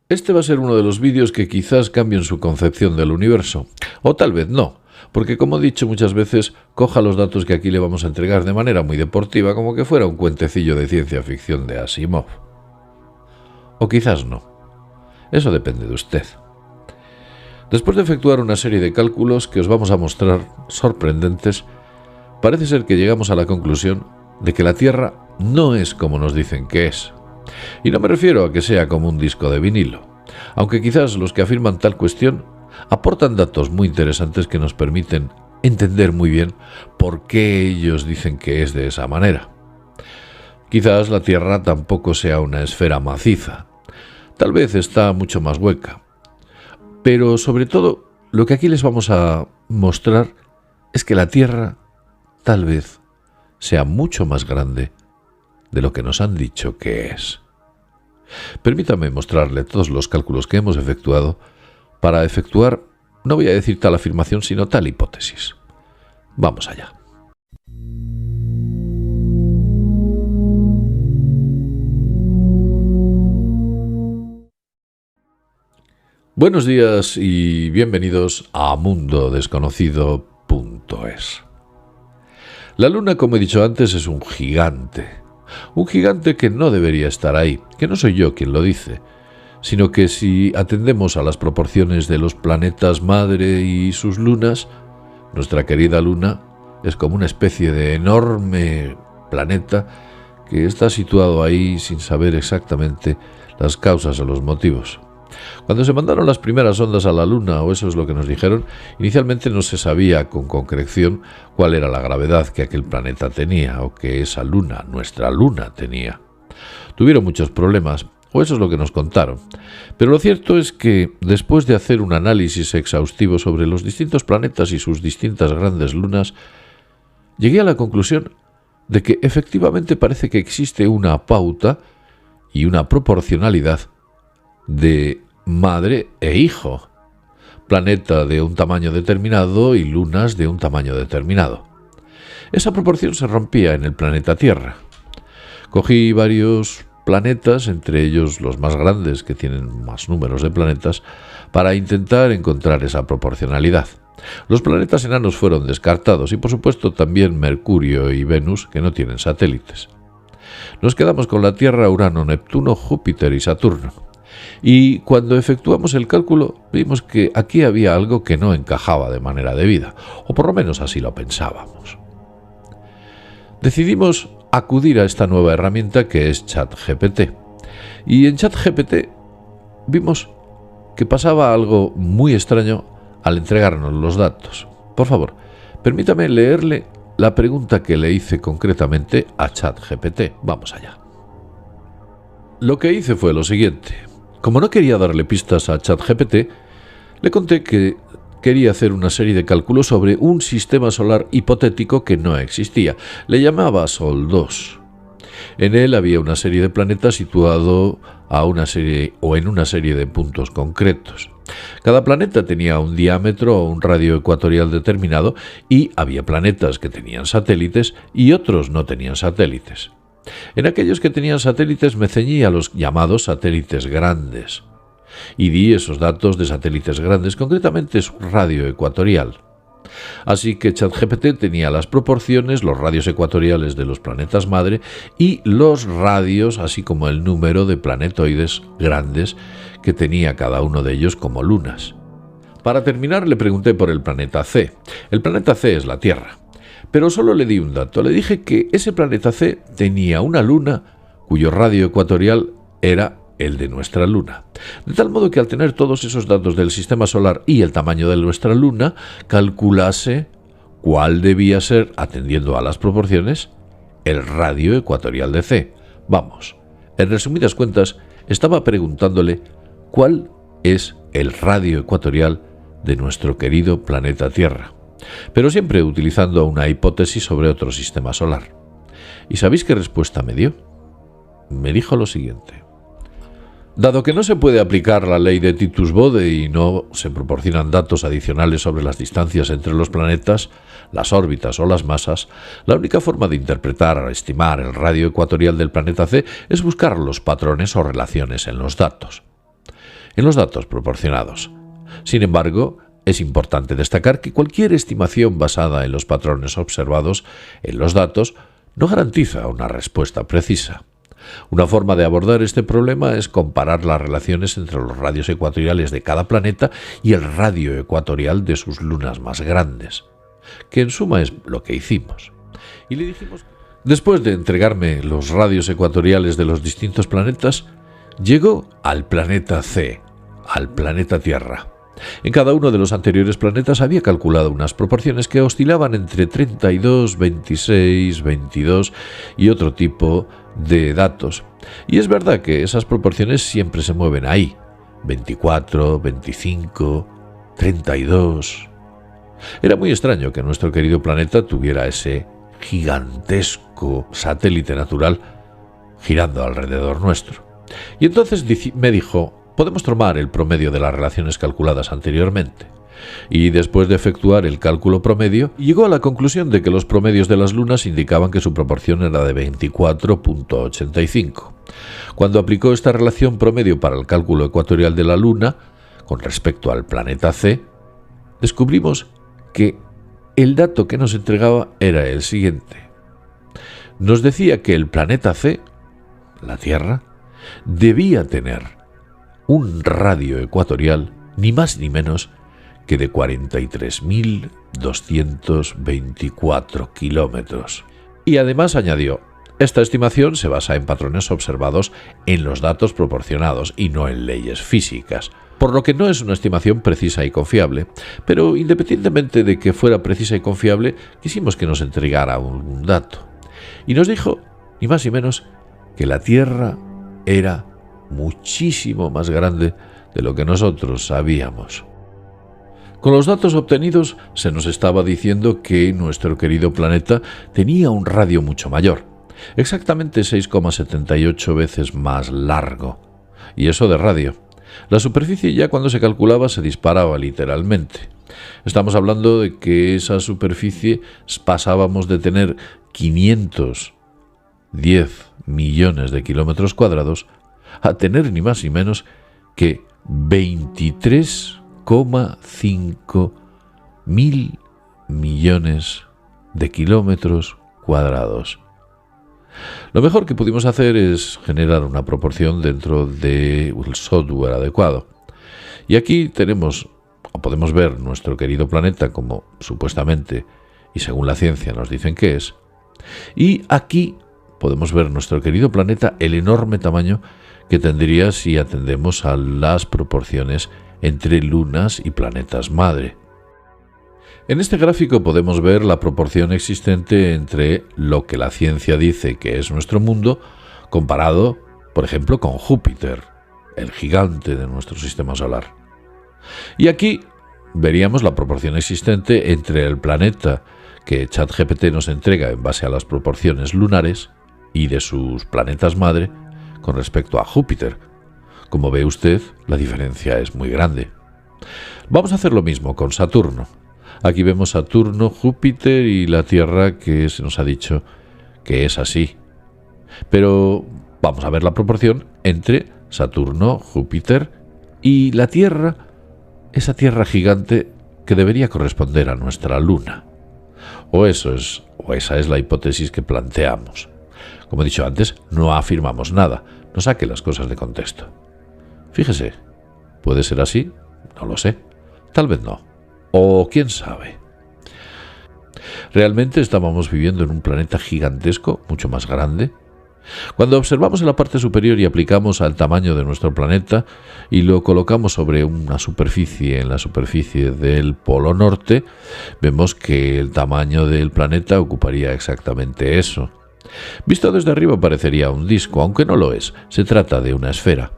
Este va a ser uno de los vídeos que quizás cambien su concepción del universo, o tal vez no, porque como he dicho muchas veces, coja los datos que aquí le vamos a entregar de manera muy deportiva, como que fuera un cuentecillo de ciencia ficción de Asimov. O quizás no. Eso depende de usted. Después de efectuar una serie de cálculos que os vamos a mostrar sorprendentes, parece ser que llegamos a la conclusión de que la Tierra no es como nos dicen que es. Y no me refiero a que sea como un disco de vinilo, aunque quizás los que afirman tal cuestión aportan datos muy interesantes que nos permiten entender muy bien por qué ellos dicen que es de esa manera. Quizás la Tierra tampoco sea una esfera maciza, tal vez está mucho más hueca, pero sobre todo lo que aquí les vamos a mostrar es que la Tierra tal vez sea mucho más grande de lo que nos han dicho que es. Permítame mostrarle todos los cálculos que hemos efectuado para efectuar, no voy a decir tal afirmación, sino tal hipótesis. Vamos allá. Buenos días y bienvenidos a mundodesconocido.es. La Luna, como he dicho antes, es un gigante que no debería estar ahí, que no soy yo quien lo dice, sino que si atendemos a las proporciones de los planetas madre y sus lunas, nuestra querida Luna es como una especie de enorme planeta que está situado ahí sin saber exactamente las causas o los motivos. Cuando se mandaron las primeras ondas a la Luna, o eso es lo que nos dijeron, inicialmente no se sabía con concreción cuál era la gravedad que aquel planeta tenía, o que esa Luna, nuestra Luna, tenía. Tuvieron muchos problemas, o eso es lo que nos contaron. Pero lo cierto es que, después de hacer un análisis exhaustivo sobre los distintos planetas y sus distintas grandes lunas, llegué a la conclusión de que efectivamente parece que existe una pauta y una proporcionalidad de madre e hijo, planeta de un tamaño determinado y lunas de un tamaño determinado. Esa proporción se rompía en el planeta Tierra. Cogí varios planetas, entre ellos los más grandes, que tienen más números de planetas, para intentar encontrar esa proporcionalidad. Los planetas enanos fueron descartados y por supuesto también Mercurio y Venus, que no tienen satélites. Nos quedamos con la Tierra, Urano, Neptuno, Júpiter y Saturno. Y cuando efectuamos el cálculo vimos que aquí había algo que no encajaba de manera debida, o por lo menos así lo pensábamos. Decidimos acudir a esta nueva herramienta que es ChatGPT. Y en ChatGPT vimos que pasaba algo muy extraño al entregarnos los datos. Por favor, permítame leerle la pregunta que le hice concretamente a ChatGPT. Vamos allá. Lo que hice fue lo siguiente. Como no quería darle pistas a ChatGPT, le conté que quería hacer una serie de cálculos sobre un sistema solar hipotético que no existía. Le llamaba Sol 2. En él había una serie de planetas situado en una serie de puntos concretos. Cada planeta tenía un diámetro o un radio ecuatorial determinado y había planetas que tenían satélites y otros no tenían satélites. En aquellos que tenían satélites me ceñí a los llamados satélites grandes y di esos datos de satélites grandes, concretamente su radio ecuatorial. Así que ChatGPT tenía las proporciones, los radios ecuatoriales de los planetas madre y los radios, así como el número de planetoides grandes que tenía cada uno de ellos como lunas. Para terminar le pregunté por el planeta C. El planeta C es la Tierra. Pero solo le di un dato. Le dije que ese planeta C tenía una luna cuyo radio ecuatorial era el de nuestra luna. De tal modo que al tener todos esos datos del sistema solar y el tamaño de nuestra luna, calculase cuál debía ser, atendiendo a las proporciones, el radio ecuatorial de C. Vamos, en resumidas cuentas, estaba preguntándole cuál es el radio ecuatorial de nuestro querido planeta Tierra, pero siempre utilizando una hipótesis sobre otro sistema solar. ¿Y sabéis qué respuesta me dio? Me dijo lo siguiente. Dado que no se puede aplicar la ley de Titus-Bode y no se proporcionan datos adicionales sobre las distancias entre los planetas, las órbitas o las masas, la única forma de interpretar o estimar el radio ecuatorial del planeta C es buscar los patrones o relaciones en los datos. en los datos proporcionados. Sin embargo, es importante destacar que cualquier estimación basada en los patrones observados en los datos no garantiza una respuesta precisa. Una forma de abordar este problema es comparar las relaciones entre los radios ecuatoriales de cada planeta y el radio ecuatorial de sus lunas más grandes, que en suma es lo que hicimos. Y le dijimos, después de entregarme los radios ecuatoriales de los distintos planetas, llegó al planeta C, al planeta Tierra. En cada uno de los anteriores planetas había calculado unas proporciones que oscilaban entre 32, 26, 22 y otro tipo de datos. Y es verdad que esas proporciones siempre se mueven ahí, 24, 25, 32. Era muy extraño que nuestro querido planeta tuviera ese gigantesco satélite natural girando alrededor nuestro. Y entonces me dijo, podemos tomar el promedio de las relaciones calculadas anteriormente. Y después de efectuar el cálculo promedio, llegó a la conclusión de que los promedios de las lunas indicaban que su proporción era de 24.85. Cuando aplicó esta relación promedio para el cálculo ecuatorial de la luna, con respecto al planeta C, descubrimos que el dato que nos entregaba era el siguiente. Nos decía que el planeta C, la Tierra, debía tener un radio ecuatorial ni más ni menos que de 43.224 kilómetros. Y además añadió, esta estimación se basa en patrones observados en los datos proporcionados y no en leyes físicas, por lo que no es una estimación precisa y confiable, pero independientemente de que fuera precisa y confiable, quisimos que nos entregara un dato. Y nos dijo, ni más ni menos, que la Tierra era muchísimo más grande de lo que nosotros sabíamos. Con los datos obtenidos se nos estaba diciendo que nuestro querido planeta tenía un radio mucho mayor, exactamente 6,78 veces más largo. Y eso de radio. La superficie ya cuando se calculaba se disparaba literalmente. Estamos hablando de que esa superficie pasábamos de tener 510 millones de kilómetros cuadrados a tener ni más ni menos que 23,5 mil millones de kilómetros cuadrados. Lo mejor que pudimos hacer es generar una proporción dentro del software adecuado. Y aquí podemos ver nuestro querido planeta como supuestamente y según la ciencia nos dicen que es. Y aquí podemos ver nuestro querido planeta, el enorme tamaño que tendría si atendemos a las proporciones entre lunas y planetas madre. En este gráfico podemos ver la proporción existente entre lo que la ciencia dice que es nuestro mundo, comparado, por ejemplo, con Júpiter, el gigante de nuestro sistema solar. Y aquí veríamos la proporción existente entre el planeta que ChatGPT nos entrega en base a las proporciones lunares y de sus planetas madre con respecto a Júpiter. Como ve usted, la diferencia es muy grande. Vamos a hacer lo mismo con Saturno. Aquí vemos Saturno, Júpiter y la Tierra, que se nos ha dicho que es así. Pero vamos a ver la proporción entre Saturno, Júpiter y la Tierra, esa Tierra gigante que debería corresponder a nuestra Luna. O esa es la hipótesis que planteamos. Como he dicho antes, no afirmamos nada, no saque las cosas de contexto. Fíjese, ¿puede ser así? No lo sé. Tal vez no. O quién sabe. ¿Realmente estábamos viviendo en un planeta gigantesco, mucho más grande? Cuando observamos en la parte superior y aplicamos al tamaño de nuestro planeta y lo colocamos sobre una superficie, en la superficie del Polo Norte, vemos que el tamaño del planeta ocuparía exactamente eso. Visto desde arriba parecería un disco, aunque no lo es, se trata de una esfera.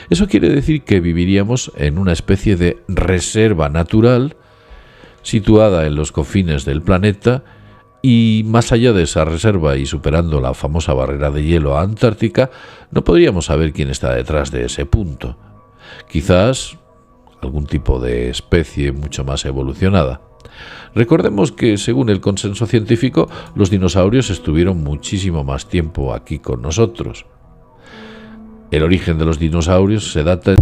Eso quiere decir que viviríamos en una especie de reserva natural situada en los confines del planeta, y más allá de esa reserva y superando la famosa barrera de hielo antártica, no podríamos saber quién está detrás de ese punto. Quizás algún tipo de especie mucho más evolucionada. Recordemos que, según el consenso científico, los dinosaurios estuvieron muchísimo más tiempo aquí con nosotros. El origen de los dinosaurios se data